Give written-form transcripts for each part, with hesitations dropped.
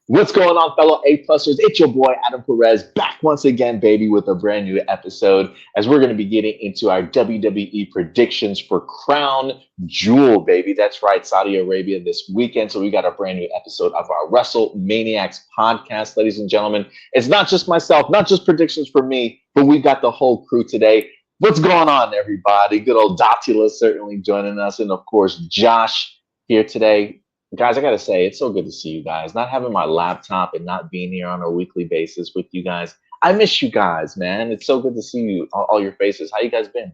What's going on, fellow A-Plusers? It's your boy, Adam Perez, back once again, baby, with a brand new episode as we're going to be getting into our WWE predictions for Crown Jewel, baby. That's right, Saudi Arabia this weekend. So we got a brand new episode of our WrestleManiacs podcast, ladies and gentlemen. It's not just myself, not just predictions for me, but we got the whole crew today. What's going on, everybody? Good old Datila certainly joining us. And, of course, Josh here today. Guys, I gotta say, it's so good to see you guys. Not having my laptop and not being here on a weekly basis with you guys. I miss you guys, man. It's so good to see you, all your faces. How you guys been?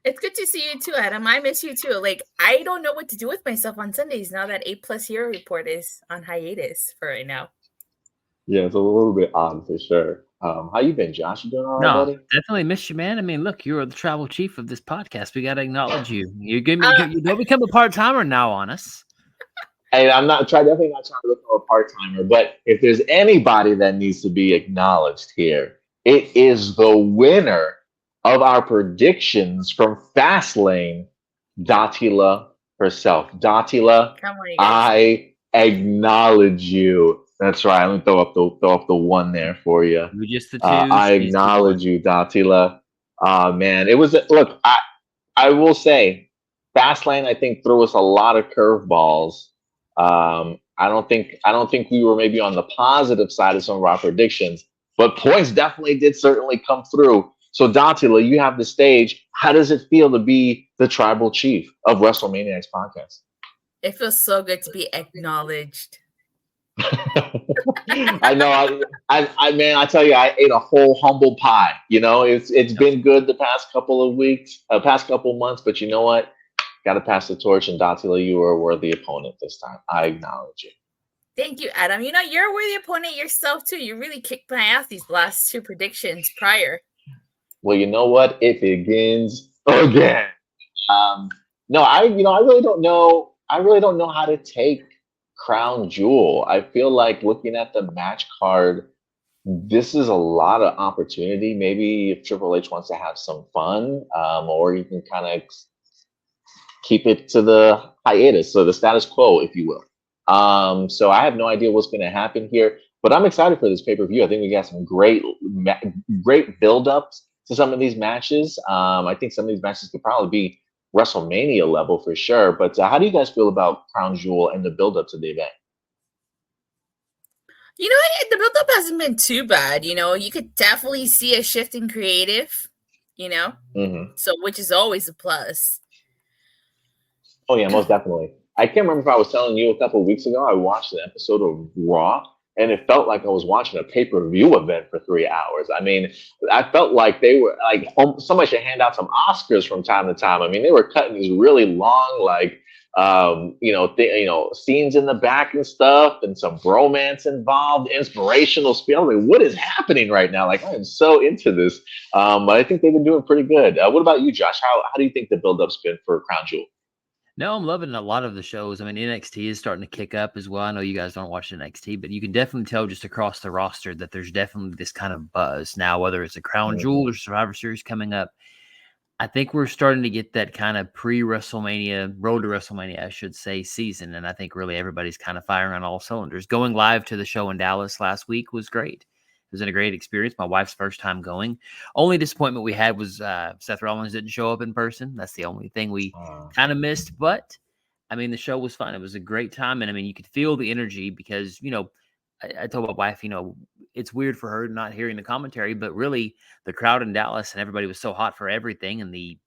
It's good to see you too, Adam. I miss you too. Like, I don't know what to do with myself on Sundays now that APlus Hero Report is on hiatus for right now. Yeah, it's a little bit odd for sure. How you been, Josh? You doing all right, buddy? Definitely miss you, man. I mean, look, you are the travel chief of this podcast. We got to acknowledge you. You don't become a part timer now on us. Hey, definitely not trying to become a part-timer, but if there's anybody that needs to be acknowledged here, it is the winner of our predictions from Fastlane, Datila herself. Datila, I acknowledge you. That's right. Let me throw up the one there for you. We're just the two. I acknowledge you, Datila. Man, it was look. I will say, Fastlane, I think, threw us a lot of curveballs. I don't think we were maybe on the positive side of some of our predictions, but points definitely did certainly come through. So Datila, you have the stage. How does it feel to be the tribal chief of WrestleManiacs podcast? It feels so good to be acknowledged. I know. I tell you, I ate a whole humble pie. You know, it's been good the past couple of weeks, past couple of months, but you know what? Got to pass the torch, and Datila, you were a worthy opponent this time. I acknowledge you. Thank you, Adam. You know, you're a worthy opponent yourself, too. You really kicked my ass these last two predictions prior. Well, you know what? It begins again. No, I really don't know. I really don't know how to take Crown Jewel. I feel like looking at the match card, this is a lot of opportunity. Maybe if Triple H wants to have some fun, or you can kind of keep it to the hiatus, so the status quo, if you will. So I have no idea what's going to happen here, but I'm excited for this pay-per-view. I think we got some great build-ups to some of these matches. I think some of these matches could probably be WrestleMania level for sure. But how do you guys feel about Crown Jewel and the build-up to the event? You know, the build-up hasn't been too bad. You know, you could definitely see a shift in creative, you know, so which is always a plus. Oh, yeah, most definitely. I can't remember if I was telling you a couple of weeks ago, I watched an episode of Raw, and it felt like I was watching a pay-per-view event for 3 hours. I mean, I felt like they were like, somebody should hand out some Oscars from time to time. I mean, they were cutting these really long, like, scenes in the back and stuff, and some bromance involved, inspirational speech. I was like, what is happening right now? Like, I am so into this. But I think they've been doing pretty good. What about you, Josh? How do you think the build-up's been for Crown Jewel? No, I'm loving a lot of the shows. I mean, NXT is starting to kick up as well. I know you guys don't watch NXT, but you can definitely tell just across the roster that there's definitely this kind of buzz now, whether it's a Crown Jewel or Survivor Series coming up. I think we're starting to get that kind of pre-WrestleMania, road to WrestleMania, I should say, season. And I think really everybody's kind of firing on all cylinders. Going live to the show in Dallas last week was great. It was a great experience. My wife's first time going. Only disappointment we had was Seth Rollins didn't show up in person. That's the only thing we kind of missed. But, I mean, the show was fun. It was a great time. And, I mean, you could feel the energy because, you know, I told my wife, you know, it's weird for her not hearing the commentary, but really the crowd in Dallas and everybody was so hot for everything. And the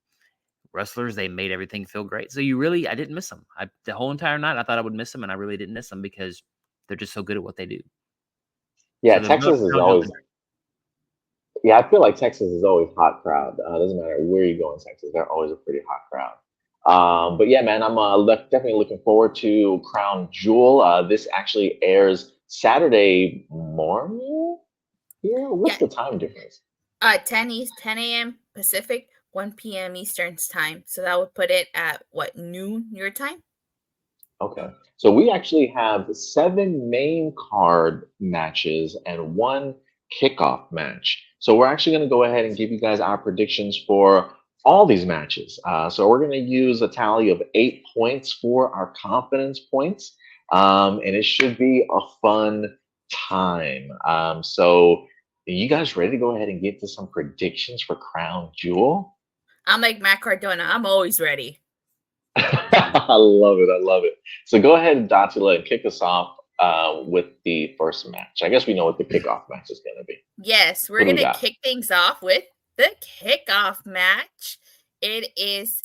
wrestlers, they made everything feel great. So I didn't miss them. The whole entire night, I thought I would miss them, and I really didn't miss them because they're just so good at what they do. Yeah, so Texas is always. Yeah, I feel like Texas is always hot crowd. Doesn't matter where you go in Texas, they're always a pretty hot crowd. But yeah, man, I'm definitely looking forward to Crown Jewel. This actually airs Saturday morning. Yeah, what's the time difference? 10 a.m. Pacific, 1 p.m. Eastern time. So that would put it at noon your time? Okay. So we actually have 7 main card matches and 1 kickoff match. So we're actually going to go ahead and give you guys our predictions for all these matches. So we're going to use a tally of 8 points for our confidence points. and it should be a fun time. So, are you guys ready to go ahead and get to some predictions for Crown Jewel? I'm like Matt Cardona. I'm always ready. I love it. I love it. So go ahead, Datila, and kick us off with the first match. I guess we know what the kickoff match is going to be. Yes, we're What do we going to got? kick things off with the kickoff match. It is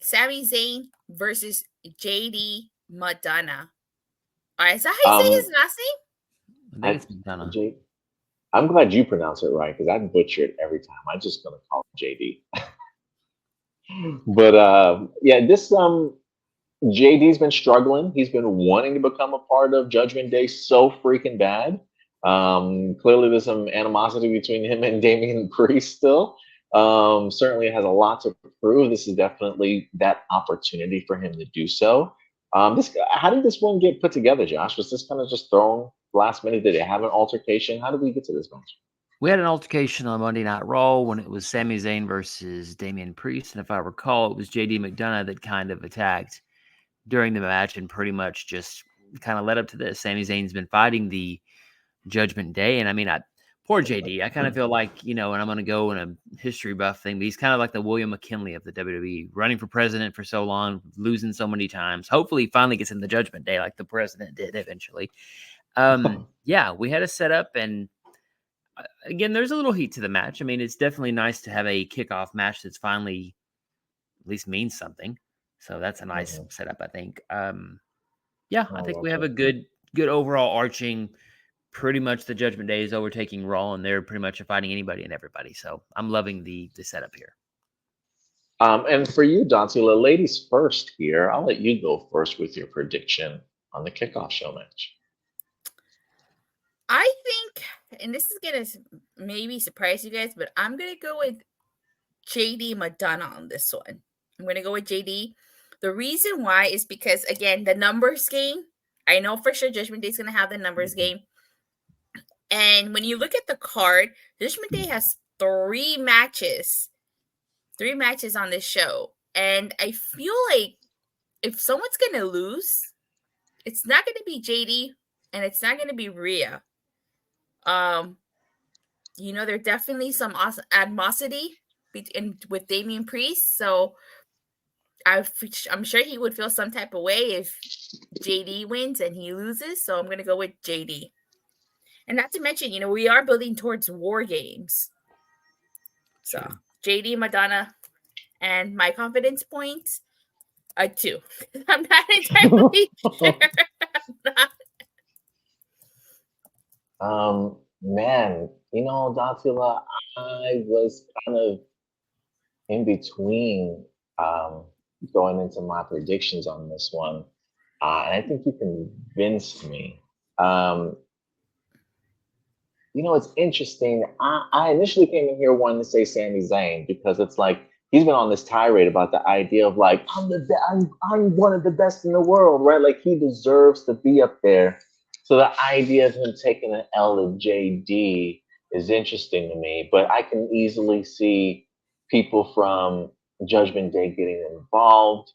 Sami Zayn versus JD Madonna. All right, is that how you say his last name? I think it's Madonna. I'm glad you pronounce it right because I butcher it every time. I'm just going to call it JD. But yeah, this JD's been struggling. He's been wanting to become a part of Judgment Day so freaking bad. Clearly, there's some animosity between him and Damian Priest still. Certainly has a lot to prove. This is definitely that opportunity for him to do so. How did this one get put together, Josh? Was this kind of just thrown last minute? Did it have an altercation? How did we get to this match? We had an altercation on Monday Night Raw when it was Sami Zayn versus Damian Priest. And if I recall, it was JD McDonough that kind of attacked during the match and pretty much just kind of led up to this. Sami Zayn's been fighting the Judgment Day. And I mean, poor JD, I kind of feel like, and I'm going to go in a history buff thing, but he's kind of like the William McKinley of the WWE, running for president for so long, losing so many times. Hopefully he finally gets in the Judgment Day like the president did eventually. Yeah, we had a setup, and again, there's a little heat to the match. I mean, it's definitely nice to have a kickoff match that's finally at least means something. So that's a nice setup, I think. Yeah, I think we have a good overall arching. Pretty much the Judgment Day is overtaking Raw, and they're pretty much fighting anybody and everybody. So I'm loving the setup here. And for you, Datila, ladies first here. I'll let you go first with your prediction on the kickoff show match. I think, and this is going to maybe surprise you guys, but I'm going to go with JD Madonna on this one. I'm going to go with JD. The reason why is because, again, the numbers game. I know for sure Judgment Day is going to have the numbers game. And when you look at the card, Judgment Day has 3 matches. 3 matches on this show. And I feel like if someone's going to lose, it's not going to be JD and it's not going to be Rhea. There's definitely some animosity with Damian Priest. So I'm sure he would feel some type of way if JD wins and he loses. So I'm going to go with JD. And not to mention, we are building towards War Games. So True. JD, Madonna, and my confidence points are 2. I'm not entirely sure. Man, Datila, I was kind of in between going into my predictions on this one. And I think you convinced me. It's interesting. I initially came in here wanting to say Sami Zayn because it's like he's been on this tirade about the idea of like I'm one of the best in the world, right? Like he deserves to be up there. So the idea of him taking an L to JD is interesting to me, but I can easily see people from Judgment Day getting involved,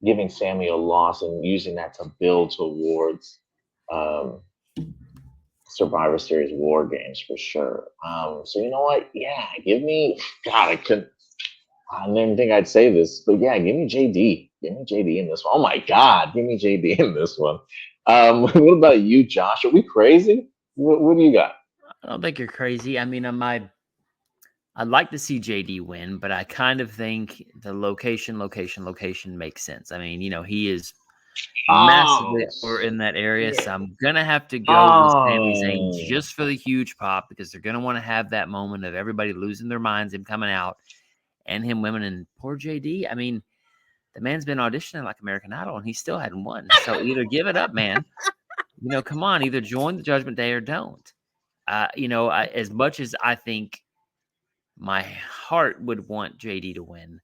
giving Sami a loss and using that to build towards Survivor Series War Games for sure. So you know what? Yeah, give me. God, I didn't think I'd say this, but yeah, give me JD. Give me JD in this one. Oh my God, give me JD in this one. What about you, Josh? Are we crazy? What do you got? I don't think you're crazy. I mean, I'd like to see JD win, but I kind of think the location makes sense. I mean, he is massively in that area, so I'm gonna have to go with Sami Zayn just for the huge pop because they're gonna want to have that moment of everybody losing their minds, him coming out, and him winning. And poor JD, I mean, the man's been auditioning like American Idol, and he still hadn't won. So either give it up, man. Come on, either join the Judgment Day or don't. As much as I think my heart would want JD to win,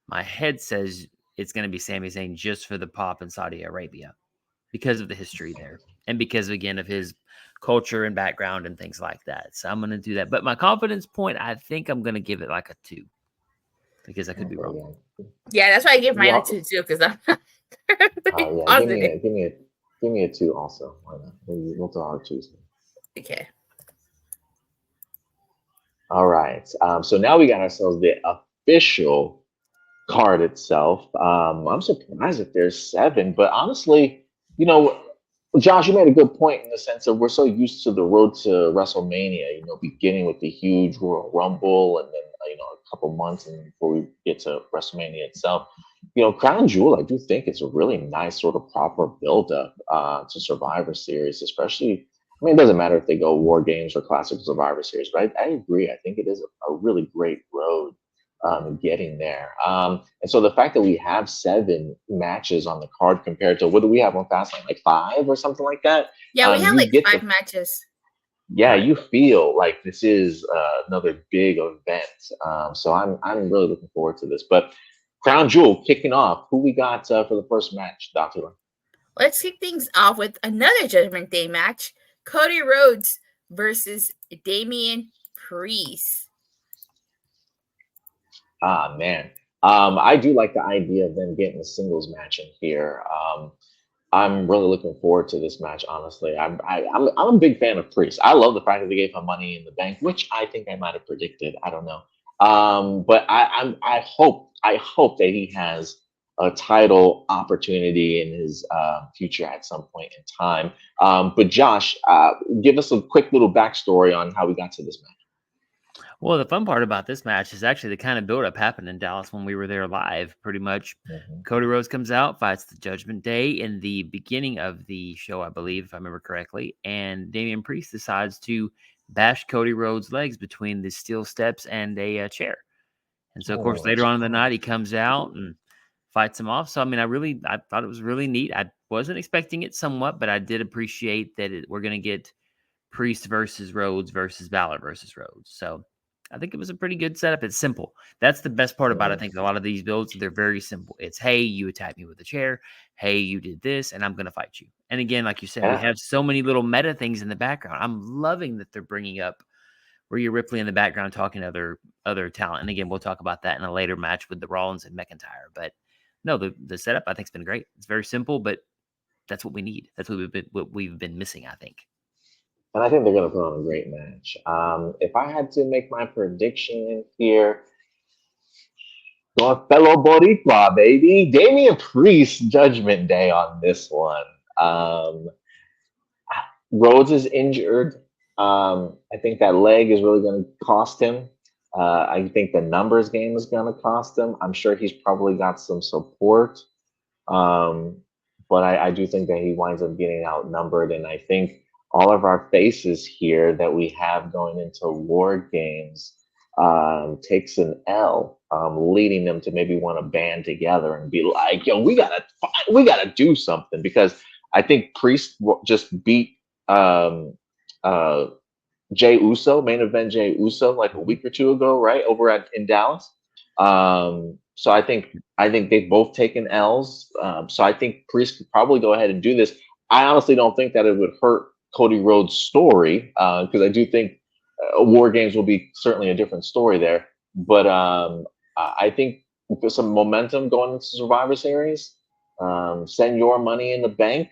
my head says it's going to be Sami Zayn just for the pop in Saudi Arabia because of the history there and because, again, of his culture and background and things like that. So I'm going to do that. But my confidence point, I think I'm going to give it like a 2 because I could be wrong. Yeah, that's why I give mine a 2 too because Yeah, Positive. give me a 2 also. Why not? We'll throw our 2s. Okay. All right. So now we got ourselves the official card itself. I'm surprised if there's 7, but honestly, you know, Josh, you made a good point in the sense that we're so used to the road to WrestleMania, beginning with the huge Royal Rumble and then, a couple months and before we get to WrestleMania itself. Crown Jewel, I do think it's a really nice sort of proper build-up to Survivor Series, especially. I mean, it doesn't matter if they go War Games or Classic Survivor Series, but I agree. I think it is a really great road getting there. And so the fact that we have 7 matches on the card compared to what do we have on Fastlane, like 5 or something like that? Yeah, we have You like get 5 matches. Yeah, Right. you feel like this is another big event. So I'm really looking forward to this. But Crown Jewel kicking off. Who we got for the first match, Datila? Let's kick things off with another Judgment Day match. Cody Rhodes versus Damian Priest. Ah, man. I do like the idea of them getting a singles match in here. I'm really looking forward to this match. Honestly, I'm a big fan of Priest. I love the fact that they gave him Money in the Bank, which I think I might have predicted. I don't know, but I hope that he has a title opportunity in his future at some point in time. But Josh, give us a quick little backstory on how we got to this match. Well, the fun part about this match is actually the kind of build-up happened in Dallas when we were there live, pretty much. Mm-hmm. Cody Rhodes comes out, fights the Judgment Day in the beginning of the show, I believe, if I remember correctly, and Damian Priest decides to bash Cody Rhodes' legs between the steel steps and a chair. And so, of course, later on in the night, he comes out and fights him off. So, I mean, I thought it was really neat. I wasn't expecting it somewhat, but I did appreciate that we're going to get Priest versus Rhodes versus Balor versus Rhodes. So, I think it was a pretty good setup. It's simple. That's the best part about it. I think a lot of these builds, they're very simple. It's, hey, you attacked me with a chair. Hey, you did this, and I'm going to fight you. And again, like you said, we have so many little meta things in the background. I'm loving that they're bringing up Rhea Ripley in the background talking to other talent. And again, we'll talk about that in a later match with the Rollins and McIntyre. But no, the setup I think has been great. It's very simple, but that's what we need. That's what we've been missing, I think. And I think they're going to put on a great match. If I had to make my prediction in here, going fellow Boricua, baby. Damian Priest, Judgment Day on this one. Rhodes is injured. I think that leg is really going to cost him. I think the numbers game is going to cost him. I'm sure he's probably got some support. But I do think that he winds up getting outnumbered. And I think all of our faces here that we have going into War Games takes an L, leading them to maybe want to band together and be like, yo, we gotta do something, because I think Priest just beat Jay Uso, main event Jay Uso, like a week or two ago, right over in Dallas. So I think they've both taken L's. So I think Priest could probably go ahead and do this. I honestly don't think that it would hurt Cody Rhodes' story, because I do think War Games will be certainly a different story there. But I think with some momentum going into Survivor Series, send your Money in the Bank.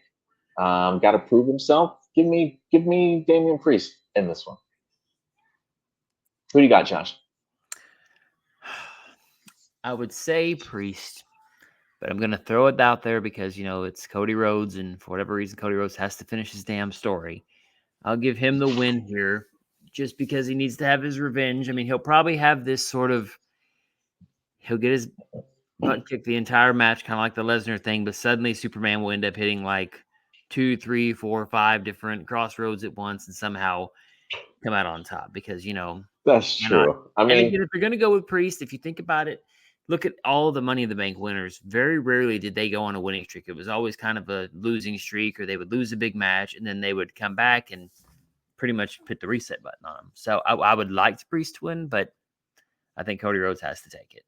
Got to prove himself. Give me Damian Priest in this one. Who do you got, Josh? I would say Priest, but I'm going to throw it out there because, it's Cody Rhodes, and for whatever reason, Cody Rhodes has to finish his damn story. I'll give him the win here just because he needs to have his revenge. I mean, he'll probably have this he'll get his butt kicked the entire match, kind of like the Lesnar thing, but suddenly Superman will end up hitting like 2, 3, 4, 5 different crossroads at once and somehow come out on top because, That's true. I mean, if you're going to go with Priest, if you think about it, look at all the Money in the Bank winners. Very rarely did they go on a winning streak. It was always kind of a losing streak, or they would lose a big match and then they would come back and pretty much hit the reset button on them. So I would like Priest to win, but I think Cody Rhodes has to take it.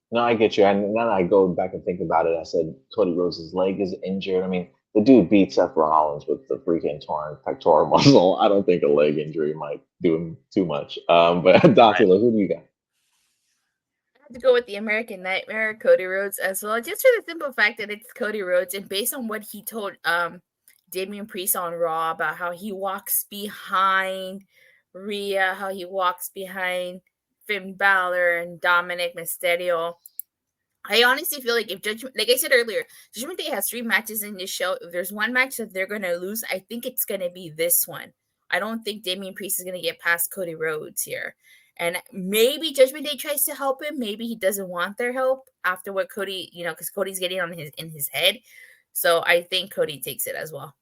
No, I get you. And then I go back and think about it. I said Cody Rhodes' leg is injured. I mean, the dude beat Seth Rollins with the freaking torn pectoral muscle. I don't think a leg injury might do him too much. But Datila, who do you got? to go with the American Nightmare, Cody Rhodes as well, just for the simple fact that it's Cody Rhodes, and based on what he told Damian Priest on Raw about how he walks behind Rhea, how he walks behind Finn Balor and Dominic Mysterio. I honestly feel like if Judgment, like I said earlier, Judgment Day has 3 matches in this show. If there's one match that they're going to lose, I think it's going to be this one. I don't think Damian Priest is going to get past Cody Rhodes here. And maybe Judgment Day tries to help him. Maybe he doesn't want their help after what Cody, because Cody's getting in his head. So I think Cody takes it as well.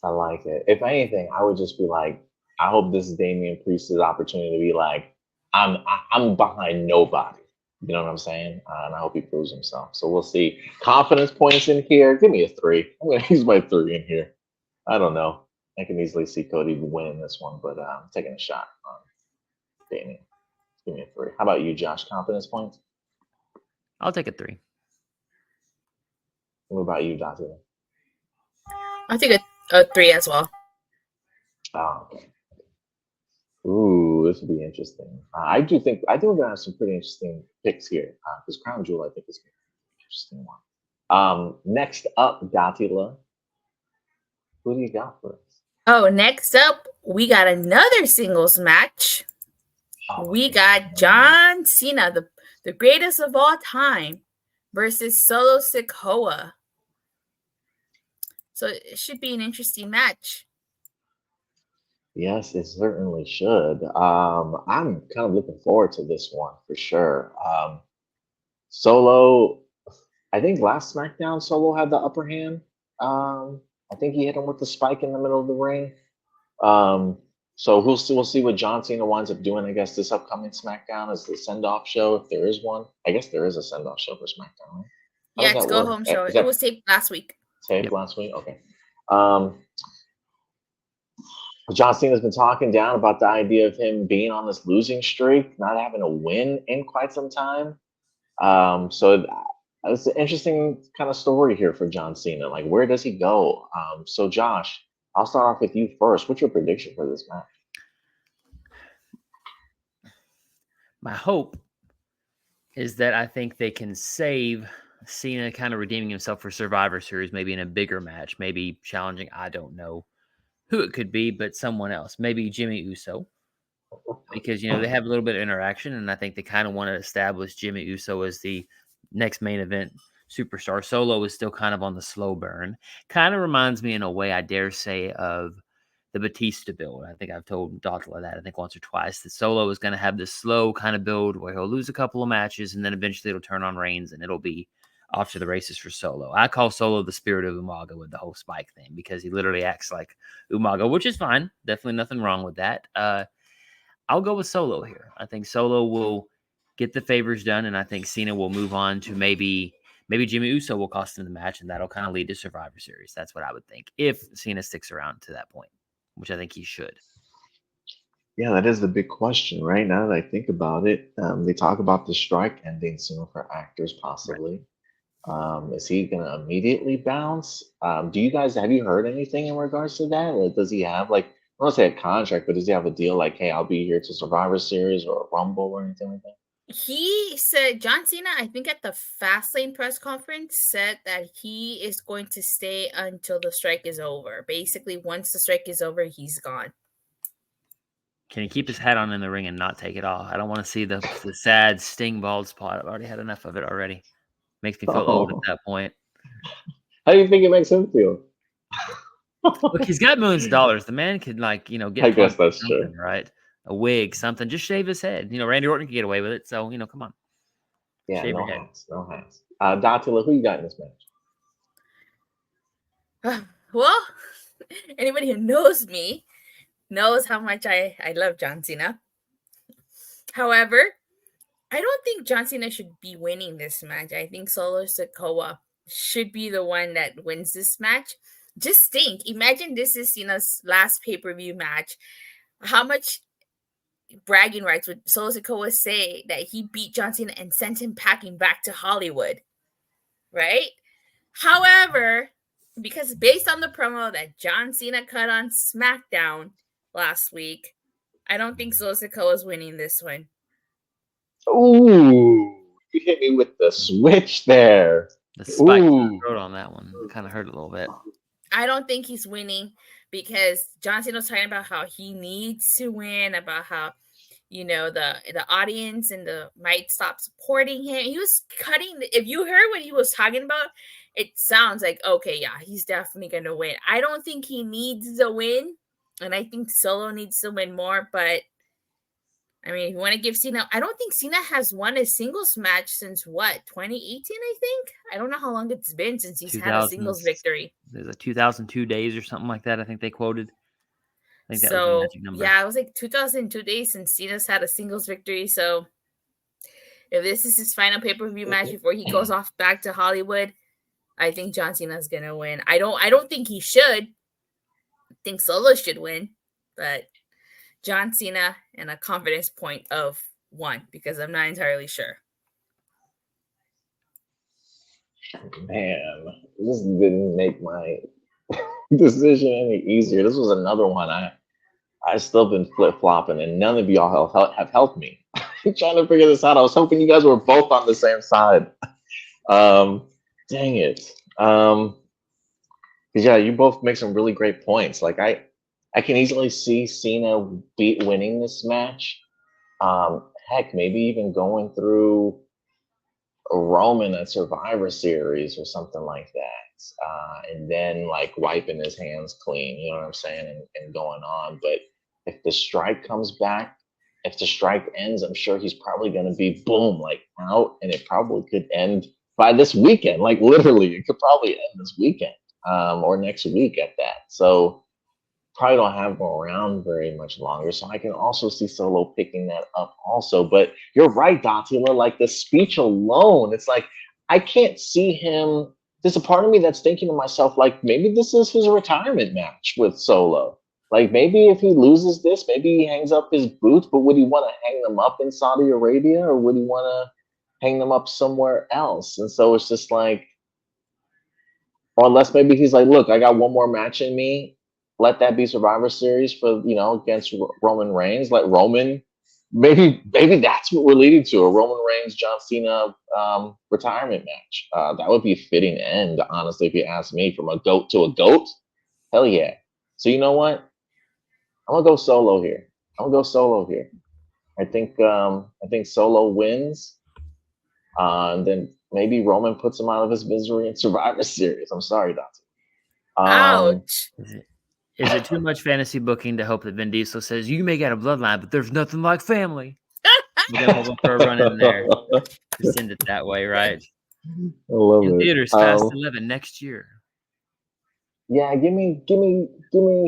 I like it. If anything, I would just be like, I hope this is Damian Priest's opportunity to be like, I'm behind nobody. You know what I'm saying? And I hope he proves himself. So we'll see. Confidence points in here. Give me a 3. I'm going to use my 3 in here. I don't know. I can easily see Cody winning this one, but I'm taking a shot on Damian. Give me a 3. How about you, Josh? Confidence points? I'll take a 3. What about you, Datila? I think a 3 as well. Oh, okay. Ooh, this would be interesting. I do think we're gonna have some pretty interesting picks here because Crown Jewel, I think, is gonna be an interesting one. Next up, Datila, who do you got for us? Oh, next up, we got another singles match. We got John Cena, the greatest of all time, versus Solo Sikoa. So it should be an interesting match. Yes, it certainly should. I'm kind of looking forward to this one for sure. Solo, I think last SmackDown, Solo had the upper hand. I think he hit him with the spike in the middle of the ring. So we'll see what John Cena winds up doing. I guess this upcoming SmackDown is the send-off show, if there is one. I guess there is a send-off show for SmackDown, right? Yeah, it's Go Home show. It was taped last week. Taped last week? Okay. John Cena's been talking down about the idea of him being on this losing streak, not having a win in quite some time. So it's an interesting kind of story here for John Cena. Like, where does he go? So Josh, I'll start off with you first. What's your prediction for this match? My hope is that I think they can save Cena kind of redeeming himself for Survivor Series, maybe in a bigger match, maybe challenging, I don't know who it could be, but someone else, maybe Jimmy Uso, because, they have a little bit of interaction, and I think they kind of want to establish Jimmy Uso as the next main event superstar. Solo is still kind of on the slow burn. Kind of reminds me in a way, I dare say, of the Batista build. I think I've told Datila that, I think once or twice, that Solo is going to have this slow kind of build where he'll lose a couple of matches, and then eventually it'll turn on Reigns, and it'll be off to the races for Solo. I call Solo the spirit of Umaga with the whole spike thing, because he literally acts like Umaga, which is fine. Definitely nothing wrong with that. I'll go with Solo here. I think Solo will get the favors done, and I think Cena will move on to maybe Jimmy Uso will cost him the match, and that'll kind of lead to Survivor Series. That's what I would think, if Cena sticks around to that point, which I think he should. Yeah, that is the big question, right? Now that I think about it, they talk about the strike ending soon for actors, possibly. Right. Is he going to immediately bounce? Have you heard anything in regards to that? Like, does he have, like, I don't want to say a contract, but does he have a deal like, hey, I'll be here to Survivor Series or a Rumble or anything like that? He said, John Cena, I think at the Fastlane press conference, said that he is going to stay until the strike is over. Basically, once the strike is over, he's gone. Can he keep his hat on in the ring and not take it off? I don't want to see the sad Sting bald spot. I've already had enough of it already. Makes me feel old at that point. How do you think it makes him feel? Look, he's got millions of dollars. The man could, get. I guess that's true, right? A wig, something. Just shave his head. Randy Orton could get away with it. So, come on. Yeah, shave no hats. Datila, who you got in this match? Well, anybody who knows me knows how much I love John Cena. However, I don't think John Cena should be winning this match. I think Solo Sikoa should be the one that wins this match. Just think, imagine this is Cena's last pay-per-view match. How much bragging rights would Solo Sikoa say that he beat John Cena and sent him packing back to Hollywood, right? However, because based on the promo that John Cena cut on SmackDown last week, I don't think Solo Sikoa is winning this one. Ooh, you hit me with the switch there. The spike to the Ooh. throat on that one kind of hurt a little bit. I don't think he's winning because John Cena was talking about how he needs to win, about how the audience and the might stop supporting him. He was cutting. If you heard what he was talking about, it sounds like okay, yeah, he's definitely gonna win. I don't think he needs the win, and I think Solo needs to win more. But I mean, if you want to give Cena, I don't think Cena has won a singles match since what 2018. I think I don't know how long it's been since he's had a 2000, singles victory. there's a 2002 days or something like that. I think they quoted. I think that was the So magic number. yeah, it was like 2002 days since Cena's had a singles victory. So if this is his final pay-per-view match before he goes off back to Hollywood, I think John Cena's gonna win. I don't think he should. I think Solo should win, but John Cena and a confidence point of 1 because I'm not entirely sure. Man, this didn't make my decision any easier. This was another one I still been flip flopping, and none of y'all have helped me. Trying to figure this out. I was hoping you guys were both on the same side. Dang it. 'Cause yeah, you both make some really great points. Like I can easily see Cena winning this match. Heck, maybe even going through a Roman at Survivor Series or something like that, and then like wiping his hands clean. You know what I'm saying, and going on. But if the strike comes back, if the strike ends, I'm sure he's probably going to be boom like out, and it probably could end by this weekend. Like literally, it could probably end this weekend, or next week at that. So probably don't have him around very much longer. So I can also see Solo picking that up also. But you're right, Datila. Like the speech alone, it's like I can't see him. There's a part of me that's thinking to myself, like maybe this is his retirement match with Solo. Like maybe if he loses this, maybe he hangs up his boots. But would he want to hang them up in Saudi Arabia, or would he want to hang them up somewhere else? And so it's just like, or unless maybe he's like, look, I got one more match in me. Let that be Survivor Series for against Roman Reigns. Let Roman, maybe that's what we're leading to, a Roman Reigns John Cena retirement match. That would be a fitting end, honestly, if you ask me. From a goat to a goat, hell yeah. So you know what? I'm gonna go Solo here. I think Solo wins, and then maybe Roman puts him out of his misery in Survivor Series. I'm sorry, Dante. Ouch. Is it too much fantasy booking to hope that Vin Diesel says, you may get a bloodline, but there's nothing like family? Then we'll throw a run in there. Just end it that way, right? I love in it. theaters, Fast 11 next year. Yeah, give me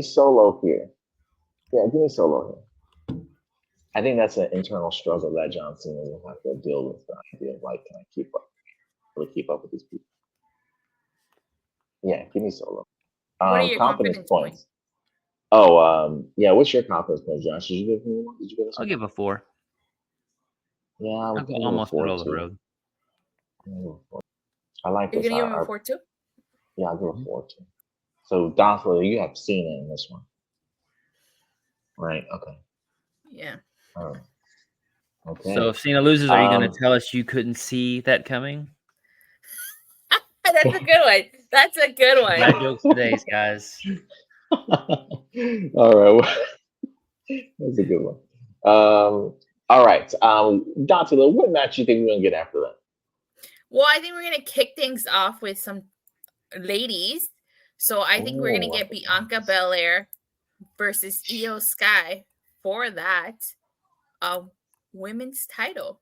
Solo here. Yeah, give me Solo here. I think that's an internal struggle that John Cena will have to deal with. The idea of like, can I keep up with these people? Yeah, give me Solo. What are your confidence points? Oh, yeah. What's your confidence point, Josh? Did you give me one? Did you give us one? I'll give a 4. Yeah, I'll go almost middle of the road. I like You're this. gonna give him a 4 too? Yeah, I'll give a 4 too. So, Datila, you have Cena in this one, right? Okay. Yeah. All right. Okay. So if Cena loses, are you going to tell us you couldn't see that coming? That's a good one. That's a good one. Bad jokes today, guys. All right. That's a good one. All right. Datila, what match do you think we're going to get after that? Well, I think we're going to kick things off with some ladies. So I think we're going to get Bianca Belair versus Io Sky for that women's title.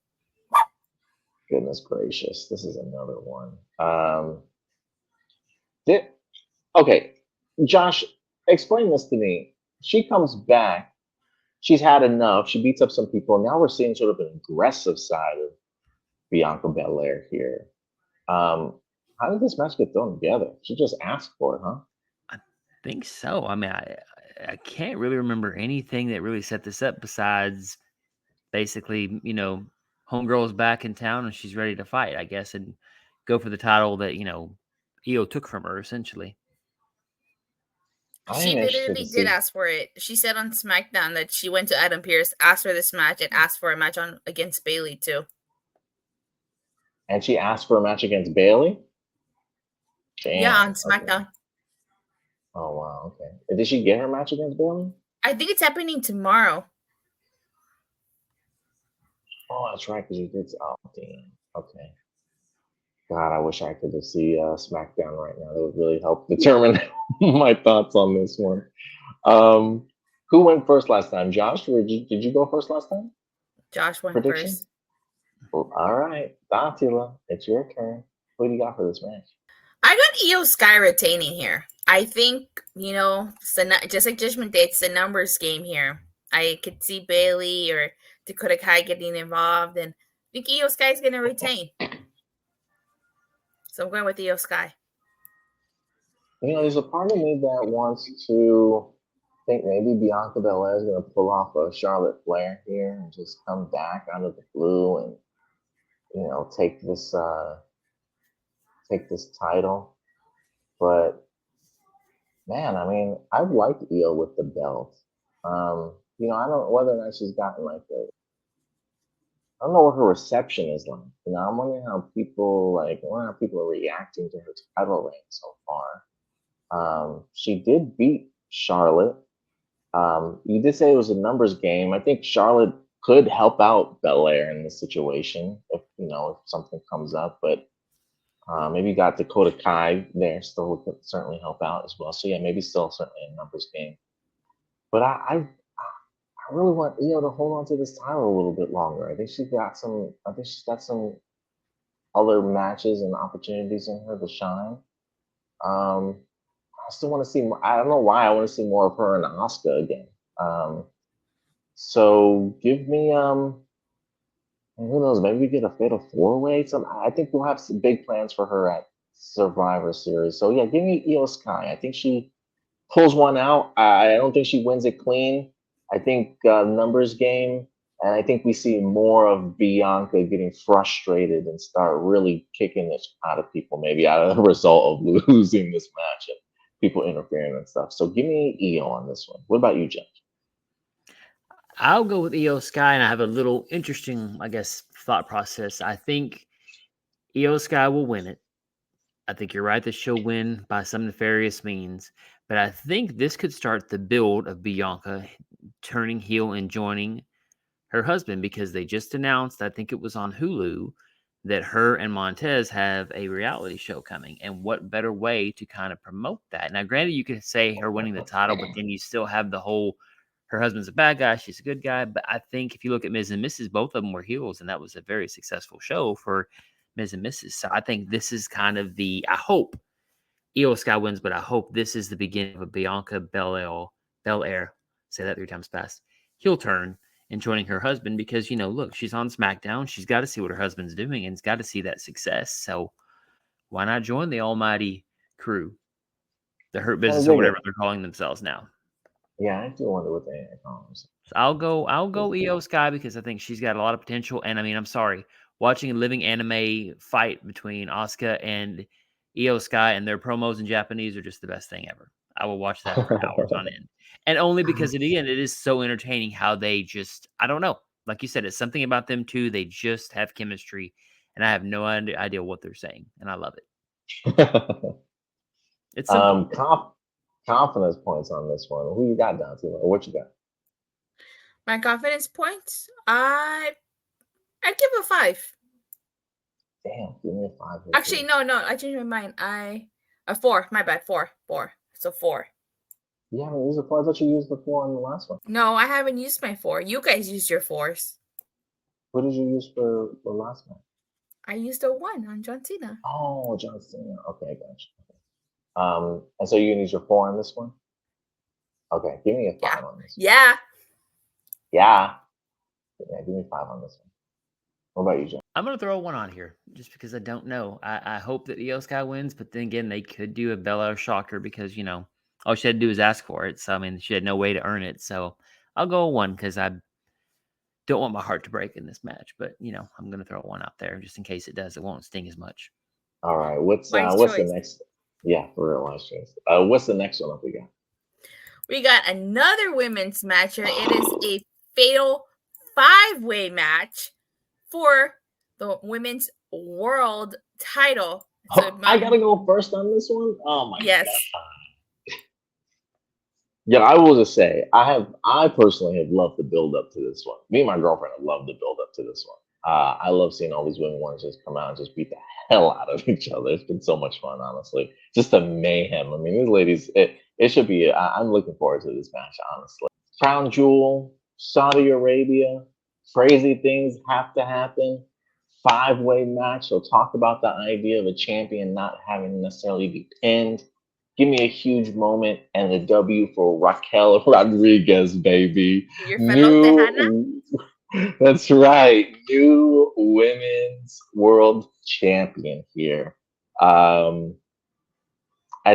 Goodness gracious. This is another one. Okay. Josh, explain this to me. She comes back. She's had enough. She beats up some people. Now we're seeing sort of an aggressive side of Bianca Belair here. How did this match get thrown together? She just asked for it, huh? I think so. I mean, I can't really remember anything that really set this up besides basically, homegirl's back in town and she's ready to fight, I guess, and go for the title that, Io took from her, essentially. She literally did ask for it. She said on SmackDown that she went to Adam Pearce, asked for this match, and asked for a match against Bayley too. And she asked for a match against Bayley? Damn, yeah, on SmackDown. Okay. Oh, wow. Okay. And did she get her match against Bayley? I think it's happening tomorrow. Oh, that's right, because you did. Oh, damn. Okay. God, I wish I could just see SmackDown right now. That would really help determine my thoughts on this one. Who went first last time? Josh, or did you go first last time? Josh went first. Well, all right. Datila, it's your turn. What do you got for this match? I got Io Sky retaining here. I think, just like Judgment Day, it's the numbers game here. I could see Bayley or Dakota Kai getting involved, and I think Io Sky is going to retain. So I'm going with Io Sky. There's a part of me that wants to think maybe Bianca Belair is going to pull off a Charlotte Flair here and just come back out of the blue and, take this title. But man, I mean, I've liked Io with the belt. I don't know whether or not she's gotten I don't know what her reception is like. I'm wondering how people are reacting to her title reign so far. She did beat Charlotte. You did say it was a numbers game. I think Charlotte could help out Belair in this situation if something comes up, but maybe you got Dakota Kai there still could certainly help out as well. So yeah, maybe still certainly a numbers game. But I really want Io to hold on to this title a little bit longer. I think she's got some other matches and opportunities in her to shine. I still want to see more. I don't know why I want to see more of her and Asuka again. So give me who knows, maybe we get a fatal 4-way. I think we'll have some big plans for her at Survivor Series. So yeah, give me Io Sky. I think she pulls one out. I don't think she wins it clean. I think numbers game, and I think we see more of Bianca getting frustrated and start really kicking this out of people, maybe out of the result of losing this match and people interfering and stuff. So give me Io on this one. What about you, Jeff? I'll go with Io Sky, and I have a little interesting, thought process. I think Io Sky will win it. I think you're right that she'll win by some nefarious means, but I think this could start the build of Bianca turning heel and joining her husband, because they just announced, I think it was on Hulu, that her and Montez have a reality show coming. And what better way to kind of promote that? Now, granted, you could say her winning the title, but then you still have the whole, her husband's a bad guy, she's a good guy. But I think if you look at Ms. and Mrs., both of them were heels, and that was a very successful show for Ms. and Mrs. So I think this is kind of I hope Io Sky wins, but I hope this is the beginning of a Bianca Belair, say that 3 times fast, heel turn and joining her husband, because, look, she's on SmackDown. She's got to see what her husband's doing and it's got to see that success. So why not join the almighty crew, the Hurt Business, or whatever they're calling themselves now? Yeah, I do wonder what they call themselves. So I'll go Io Sky, because I think she's got a lot of potential. And I mean, I'm sorry, watching a living anime fight between Asuka and Io Sky and their promos in Japanese are just the best thing ever. I will watch that for hours on end. And only because, it is so entertaining how they just, I don't know. Like you said, it's something about them too. They just have chemistry, and I have no idea what they're saying, and I love it. It's confidence points on this one. Who you got, Dante? Or what you got? My confidence points? I'd give a 5. Damn, give me a 5. Actually, no, I changed my mind. A 4. My bad, 4. So 4. You haven't used the 4. I thought you used the 4 on the last one. No, I haven't used my 4. You guys used your 4s. What did you use for the last one? I used a 1 on John Cena. Oh, John Cena. Okay, gotcha. And so you can use your 4 on this one? Okay, give me a 5 on this one. Yeah. Yeah, give me 5 on this one. What about you, John? I'm going to throw a 1 on here just because I don't know. I hope that Io Sky wins, but then again, they could do a Belair shocker because, all she had to do is ask for it. So, I mean, she had no way to earn it. So I'll go a 1 because I don't want my heart to break in this match. But, I'm going to throw a 1 out there just in case it does. It won't sting as much. All right. What's the next? Yeah, for real, wise choice. What's the next one up we got? We got another women's match here. It is a fatal 5-way match for the women's world title. So, I gotta go first on this one. Oh my yes. god! Yeah, I will just say I personally have loved the build up to this one. Me and my girlfriend have loved the build up to this one. I love seeing all these women ones just come out and just beat the hell out of each other. It's been so much fun, honestly. Just a mayhem. I mean, these ladies, it should be. I'm looking forward to this match, honestly. Crown Jewel, Saudi Arabia, crazy things have to happen. 5-way match. So talk about the idea of a champion not having to necessarily be pinned. Give me a huge moment and the W for Raquel Rodriguez, baby. Your fellow Tejana? That's right. New women's world champion here. I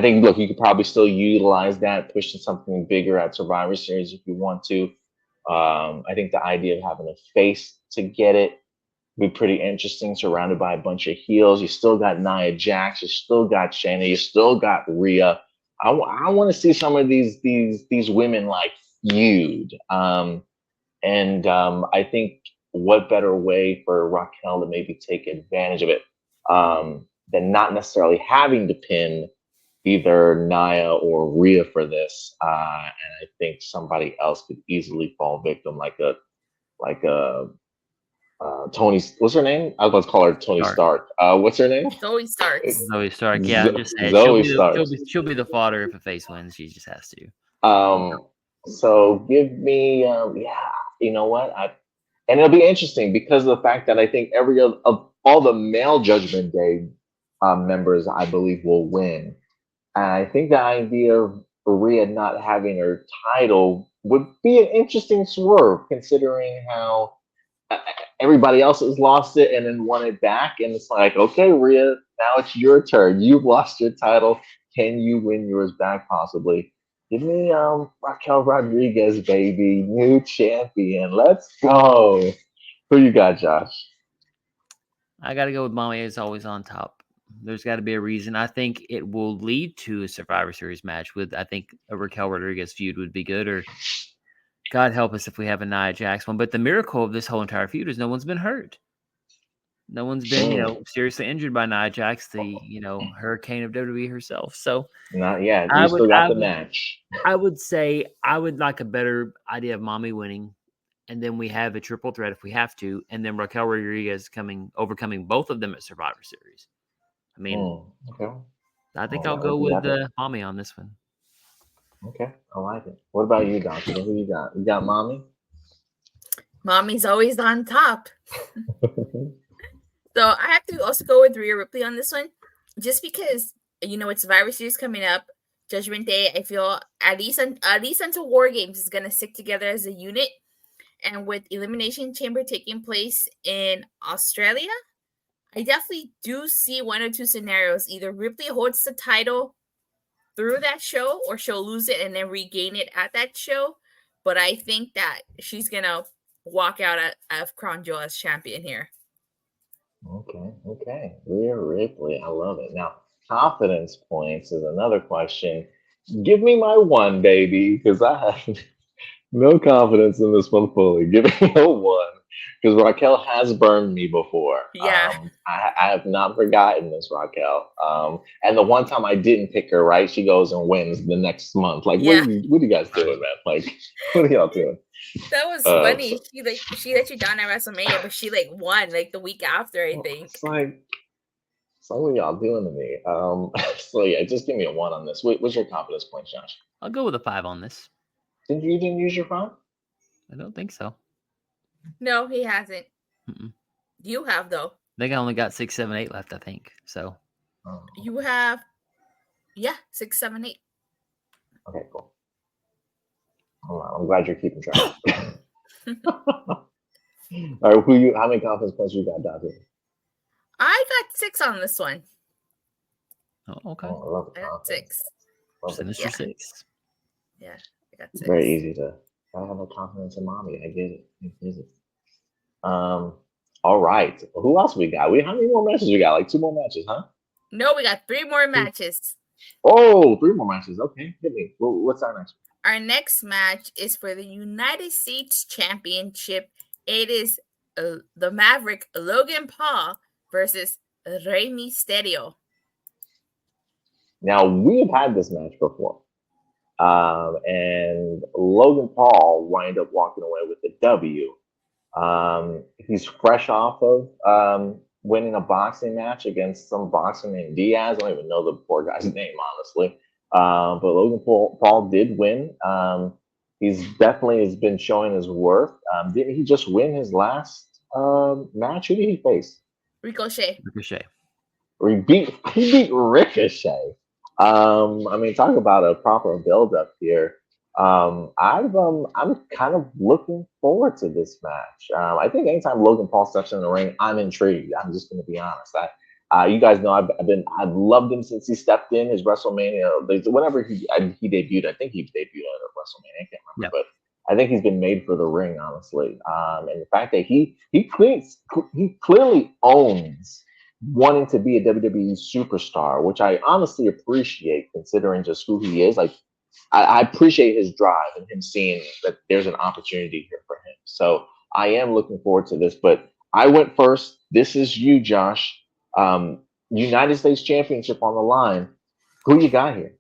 think, look, you could probably still utilize that, pushing something bigger at Survivor Series if you want to. I think the idea of having a face to get it would be pretty interesting, surrounded by a bunch of heels. You still got Nia Jax, you still got Shayna, you still got Rhea. I want to see some of these women like feud. I think what better way for Raquel to maybe take advantage of it than not necessarily having to pin either Nia or Rhea for this. And I think somebody else could easily fall victim, like a Tony. What's her name? I was about to call her Tony Stark. What's her name? Zoe Stark. Zoe Stark. Yeah, I'm just saying. Zoe Stark. She'll be the fodder if a face wins. She just has to. So give me, you know what? And it'll be interesting because of the fact that I think every of all the male Judgment Day members, I believe, will win. And I think the idea of Rhea not having her title would be an interesting swerve, considering how everybody else has lost it and then won it back. And it's like, okay, Rhea, now it's your turn. You've lost your title. Can you win yours back possibly? Give me Raquel Rodriguez, baby. New champion. Let's go. Who you got, Josh? I got to go with Mommy is always on top. There's got to be a reason. I think it will lead to a Survivor Series match with, I think, a Raquel Rodriguez feud would be good, or God help us if we have a Nia Jax one. But the miracle of this whole entire feud is no one's been hurt. No one's been, seriously injured by Nia Jax, the, hurricane of WWE herself. So not yet. You still got the match. I would say I would like a better idea of Mommy winning, and then we have a triple threat if we have to, and then Raquel Rodriguez overcoming both of them at Survivor Series. I mean, okay. I think I'll go with Mommy on this one. Okay, I like it. What about you, Doctor? Who you got? You got Mommy? Mommy's always on top. So I have to also go with Rhea Ripley on this one, just because it's Survivor Series coming up, Judgment Day. I feel at least until War Games is gonna stick together as a unit, and with Elimination Chamber taking place in Australia, I definitely do see one or two scenarios. Either Ripley holds the title through that show, or she'll lose it and then regain it at that show. But I think that she's gonna walk out of Crown Jewel as champion here. Okay. Rhea Ripley, I love it. Now, confidence points is another question. Give me my one, baby, because I have no confidence in this one fully. Give me a one, because Raquel has burned me before. Yeah. I have not forgotten this, Raquel. And the one time I didn't pick her, right, she goes and wins the next month. Like, what are you guys doing, man? Like, what are y'all doing? That was funny. She let you down at WrestleMania, but she won the week after, I think. It's like, what are y'all doing to me? So yeah, just give me a one on this. What's your confidence point, Josh? I'll go with a 5 on this. You didn't use your 5? I don't think so. No, he hasn't. Mm-mm. You have, though. I think I only got 6, 7, 8 left, I think. So you have 6, 7, 8. Okay, cool. I'm glad you're keeping track. All right, how many confidence points you got, Datila? I got 6 on this one. Oh, okay. I love I got 6. Sinister 6. Yeah, I got 6. Very easy to. I have no confidence in Mommy. I get it. All right. Who else we got? How many more matches we got? 2 more matches, huh? No, we got 3 more matches. Oh, three more matches. Okay, hit me. What's our next one? Our next match is for the United States Championship. It is the Maverick Logan Paul versus Rey Mysterio. Now, we've had this match before. And Logan Paul wind up walking away with the W. He's fresh off of winning a boxing match against some boxer named Diaz. I don't even know the poor guy's name, honestly. But Logan Paul did win. He's definitely has been showing his worth. Didn't he just win his last match? Who did he face? Ricochet. He beat Ricochet. I mean, talk about a proper build up here. I'm kind of looking forward to this match. I think anytime Logan Paul steps in the ring, I'm intrigued. I'm just going to be honest. You guys know I've loved him since he stepped in his WrestleMania. Whenever he debuted, I think he debuted at WrestleMania. I can't remember, but I think he's been made for the ring, honestly. And the fact that he clearly owns wanting to be a WWE superstar, which I honestly appreciate considering just who he is. Like, I appreciate his drive and him seeing that there's an opportunity here for him. So I am looking forward to this. But I went first. This is you, Josh. United States Championship on the line. Who you got here?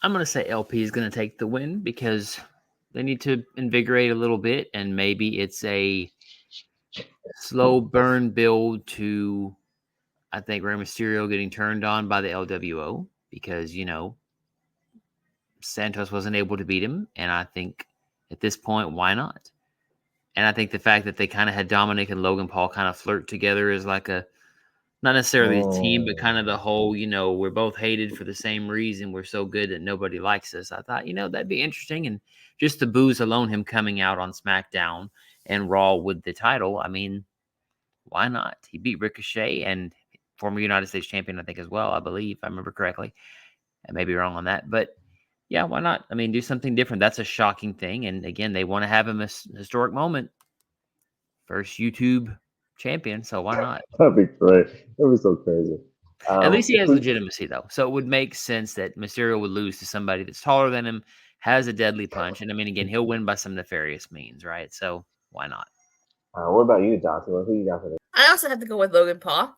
I'm going to say LP is going to take the win because they need to invigorate a little bit, and maybe it's a slow burn build to, I think, Rey Mysterio getting turned on by the LWO because, Santos wasn't able to beat him, and I think at this point, why not? And I think the fact that they kind of had Dominic and Logan Paul kind of flirt together is like a, not necessarily a team, but kind of the whole, we're both hated for the same reason. We're so good that nobody likes us. I thought, that'd be interesting. And just the booze alone, him coming out on SmackDown and Raw with the title, I mean, why not? He beat Ricochet and former United States champion, I think, as well, I believe, if I remember correctly. I may be wrong on that, but yeah, why not? I mean, do something different. That's a shocking thing. And again, they want to have him a historic moment. First YouTube champion, so why not? That'd be great. That'd be so crazy. At least he has legitimacy, though. So it would make sense that Mysterio would lose to somebody that's taller than him, has a deadly punch. And I mean, again, he'll win by some nefarious means, right? So why not? What about you, Datila? Who you got for this? I also have to go with Logan Paul.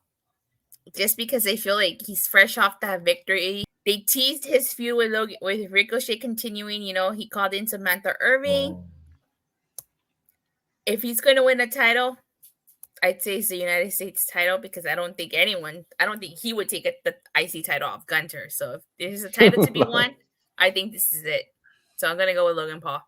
Just because I feel like he's fresh off that victory. They teased his feud with Ricochet continuing. He called in Samantha Irving. If he's going to win a title, I'd say it's the United States title because I don't think he would take the IC title off Gunter. So if there's a title to be won, I think this is it. So I'm going to go with Logan Paul.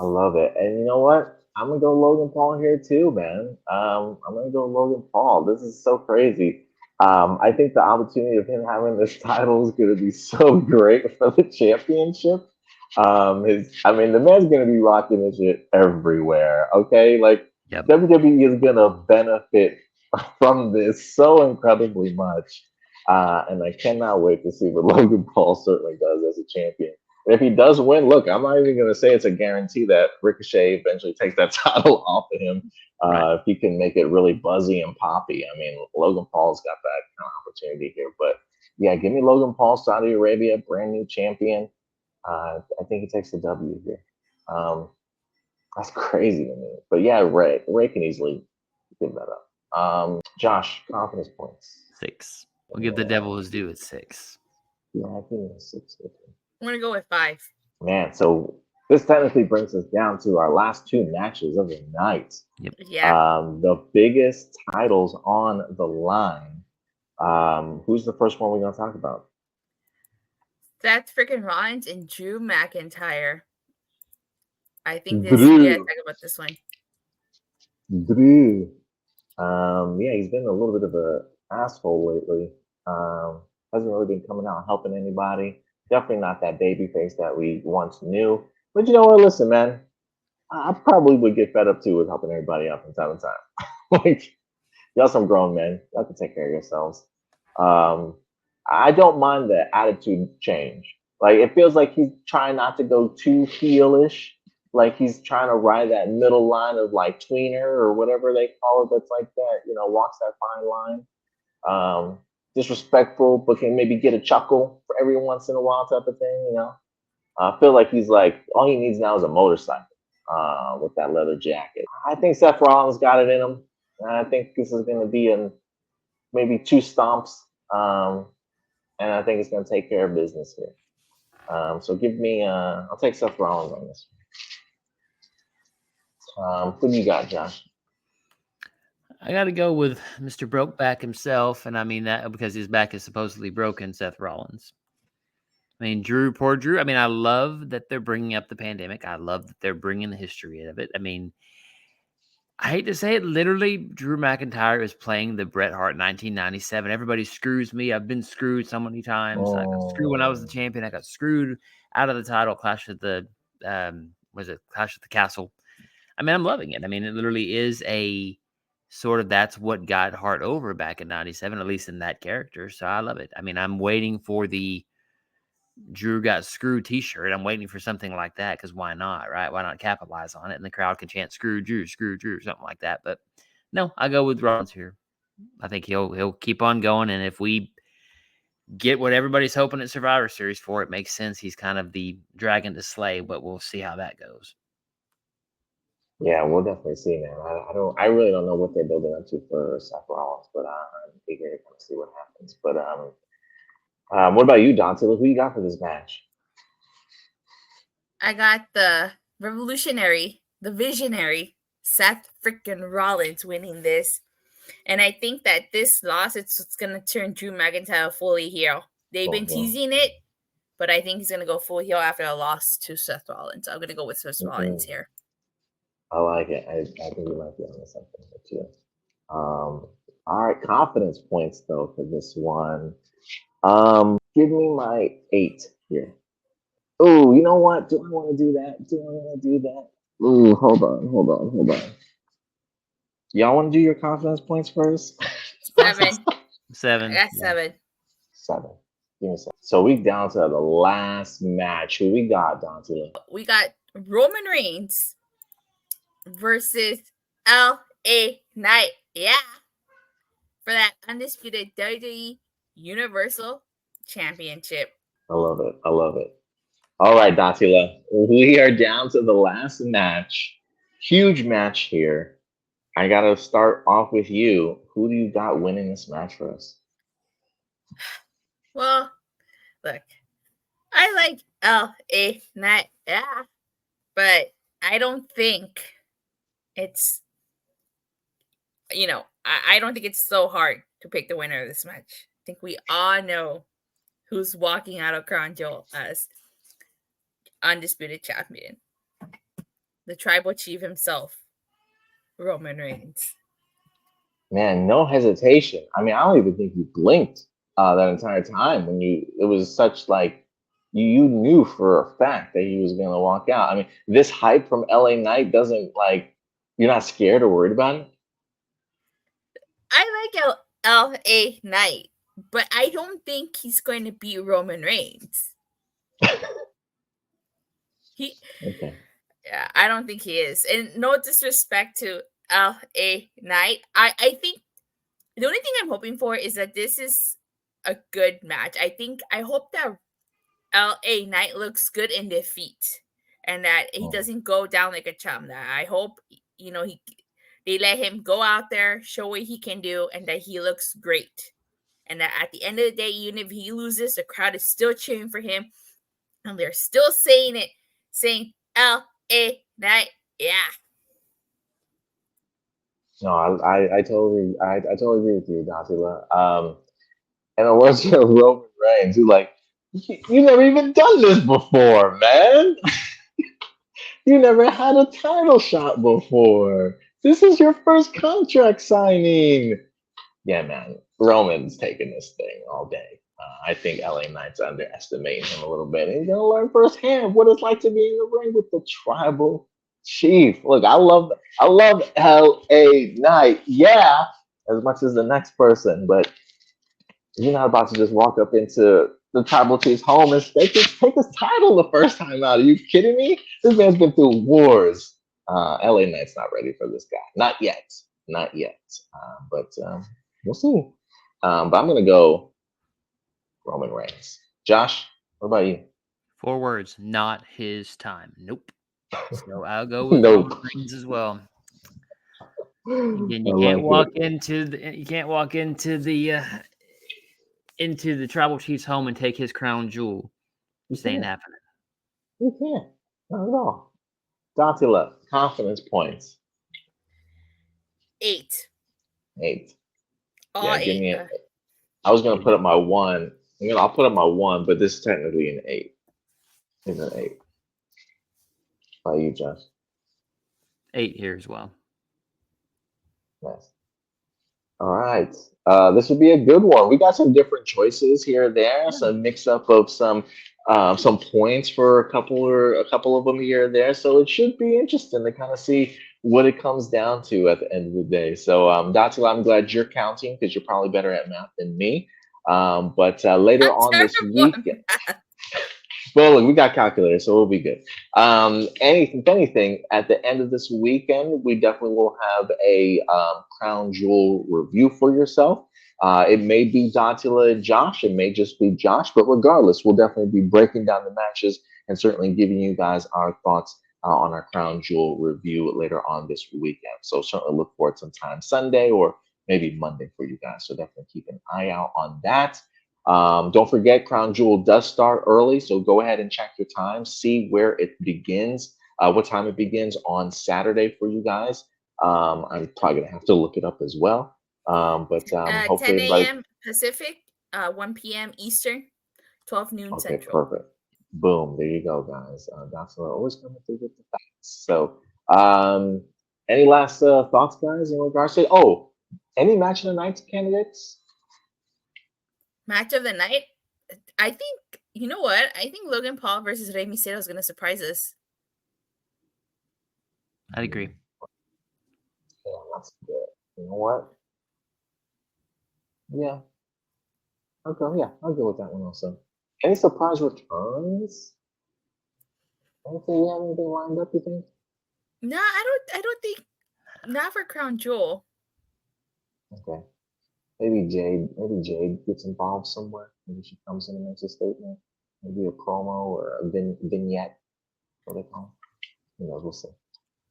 I love it. And you know what? I'm going to go Logan Paul here too, man. I'm going to go Logan Paul. This is so crazy. I think the opportunity of him having this title is going to be so great for the championship. The man's going to be rocking this shit everywhere. Okay, like WWE is going to benefit from this so incredibly much, and I cannot wait to see what Logan Paul certainly does as a champion. And if he does win, look, I'm not even going to say it's a guarantee that Ricochet eventually takes that title off of him. If he can make it really buzzy and poppy, I mean, Logan Paul's got that kind of opportunity here. But yeah, give me Logan Paul, Saudi Arabia, brand new champion. I think he takes the W here. That's crazy to me. But yeah, Ray can easily give that up. Josh, confidence points. 6. We'll give the devil his due at 6. Yeah, I think it's 6. I'm going to go with 5. Man, so this technically brings us down to our last 2 matches of the night. Yep. Yeah. The biggest titles on the line. Who's the first one we're going to talk about? Seth freaking Rollins and Drew McIntyre. I think talk about this one. Drew. Yeah, he's been a little bit of an asshole lately. Hasn't really been coming out helping anybody. Definitely not that baby face that we once knew. But you know what? Listen, man. I probably would get fed up too with helping everybody out from time to time. Like, y'all some grown men. Y'all can take care of yourselves. I don't mind the attitude change. Like, it feels like he's trying not to go too heelish. Like, he's trying to ride that middle line of like tweener or whatever they call it. That's like that, walks that fine line. disrespectful, but can maybe get a chuckle for every once in a while type of thing. I feel like he's like all he needs now is a motorcycle with that leather jacket. I think Seth Rollins got it in him. And I think this is going to be in maybe 2 stomps, and I think it's going to take care of business here. So give me, I'll take Seth Rollins on this. Who do you got, Josh? I got to go with Mr. Brokeback himself, and I mean that because his back is supposedly broken, Seth Rollins. I mean, poor Drew. I mean, I love that they're bringing up the pandemic. I love that they're bringing the history of it. I mean, I hate to say it, literally, Drew McIntyre is playing the Bret Hart 1997. Everybody screws me. I've been screwed so many times. I got screwed when I was the champion. I got screwed out of the title. Clash at the Castle. I mean, I'm loving it. I mean, it literally is a sort of that's what got Hart over back in 97, at least in that character. So I love it. I mean, I'm waiting for the Drew got screwed t-shirt. I'm waiting for something like that because why not, right? Why not capitalize on it? And the crowd can chant screw Drew, something like that. But no, I go with Rollins here. I think he'll keep on going. And if we get what everybody's hoping at Survivor Series for, it makes sense. He's kind of the dragon to slay, but we'll see how that goes. Yeah, we'll definitely see, man. I really don't know what they're building up to for Seth Rollins, but I'm eager to kind of see what happens. But what about you, Datila? Who you got for this match? I got the revolutionary, the visionary Seth freaking Rollins winning this. And I think that this loss, it's going to turn Drew McIntyre fully heel. They've been teasing it, but I think he's going to go full heel after a loss to Seth Rollins. I'm going to go with Seth Rollins here. I like it. I think you might be on something too. All right, confidence points though for this one. Give me my 8 here. Oh, you know what? Do I want to do that? Ooh, hold on. Y'all want to do your confidence points first? 7. 7. I got 7. 7. Give me 7. So we down to the last match. Who we got, Dante? We got Roman Reigns versus LA Knight. Yeah. For that undisputed WWE Universal Championship. I love it. All right, Datila. We are down to the last match. Huge match here. I got to start off with you. Who do you got winning this match for us? Well, look, I like LA Knight, yeah, but I don't think it's, I don't think it's so hard to pick the winner of this match. I think we all know who's walking out of Crown Jewel as undisputed champion. The tribal chief himself, Roman Reigns. Man, no hesitation. I mean, I don't even think you blinked that entire time when it was such like, you knew for a fact that he was going to walk out. I mean, this hype from LA Knight doesn't you're not scared or worried about it? I like LA Knight, but I don't think he's going to beat Roman Reigns. Okay. Yeah, I don't think he is. And no disrespect to LA Knight. I think the only thing I'm hoping for is that this is a good match. I hope that LA Knight looks good in defeat and that he doesn't go down like a chum. That I hope, they let him go out there, show what he can do, and that he looks great. And that at the end of the day, even if he loses, the crowd is still cheering for him. And they're still saying LA Knight, yeah. No, I totally agree with you, Datila. And the words of Roman Reigns, who's like, you never even done this before, man. You never had a title shot before. This is your first contract signing. Yeah, man. Roman's taking this thing all day. I think LA Knight's underestimating him a little bit. He's going to learn firsthand what it's like to be in the ring with the tribal chief. Look, I love LA Knight. Yeah, as much as the next person. But you're not about to just walk up into the tribal chief's home and take his title the first time out. Are you kidding me? This man's been through wars. LA Knight's not ready for this guy. Not yet. But we'll see. But I'm gonna go Roman Reigns. Josh, what about you? 4 words, not his time. Nope. So I'll go with Nope. Roman Reigns as well. I Again, you like can't walk it. into the tribal chief's home and take his crown jewel. Just ain't happening. You can't. Not at all. Datila, confidence points. 8. 8. All Yeah, give 8. me it. I was gonna put up my 1. I'll put up my 1, but this is technically an 8. It's an 8. How about you, Josh? 8 here as well. Nice. All right. This would be a good one. We got some different choices here and there, some mix up of some points for a couple of them here and there. So it should be interesting to kind of see what it comes down to at the end of the day. So Datila, I'm glad you're counting because you're probably better at math than me. But later I'm on this terrible week, at math. well, look, we got calculators, so we'll be good. If anything, at the end of this weekend, we definitely will have a crown jewel review for yourself. It may be Datila and Josh, it may just be Josh, but regardless, we'll definitely be breaking down the matches and certainly giving you guys our thoughts on our crown jewel review later on this weekend. So certainly look forward sometime Sunday or maybe Monday for you guys. So definitely keep an eye out on that. Don't forget, Crown Jewel does start early, so go ahead and check your time, see where it begins, what time it begins on Saturday for you guys. I'm probably gonna have to look it up as well. But 10 hopefully everybody. a.m. Pacific, 1 p.m. Eastern, 12 noon Okay, Central. perfect. Boom, there you go, guys. That's what always coming through with the facts. So, um, any last thoughts, guys, in regards to? Oh, any match of the night candidates? Match of the night. I think, you know what? I think Logan Paul versus Rey Mysterio is going to surprise us. I'd agree. Yeah, that's good. You know what? Yeah. Okay, yeah, I'll go with that one also. Any surprise returns? Anything you have anything lined up, you think? No, I don't think, not for Crown Jewel. Okay. Maybe Jade gets involved somewhere. Maybe she comes in and makes a statement. Maybe a promo or a vignette, what they call it. Who knows, we'll see.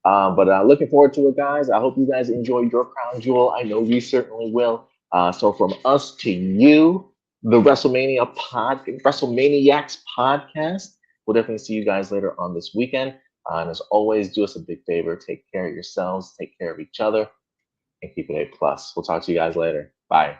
But looking forward to it, guys. I hope you guys enjoy your crown jewel. I know we certainly will. So from us to you, the WrestleManiacs podcast. We'll definitely see you guys later on this weekend. And as always, do us a big favor. Take care of yourselves, take care of each other, and keep it A+. We'll talk to you guys later. Bye.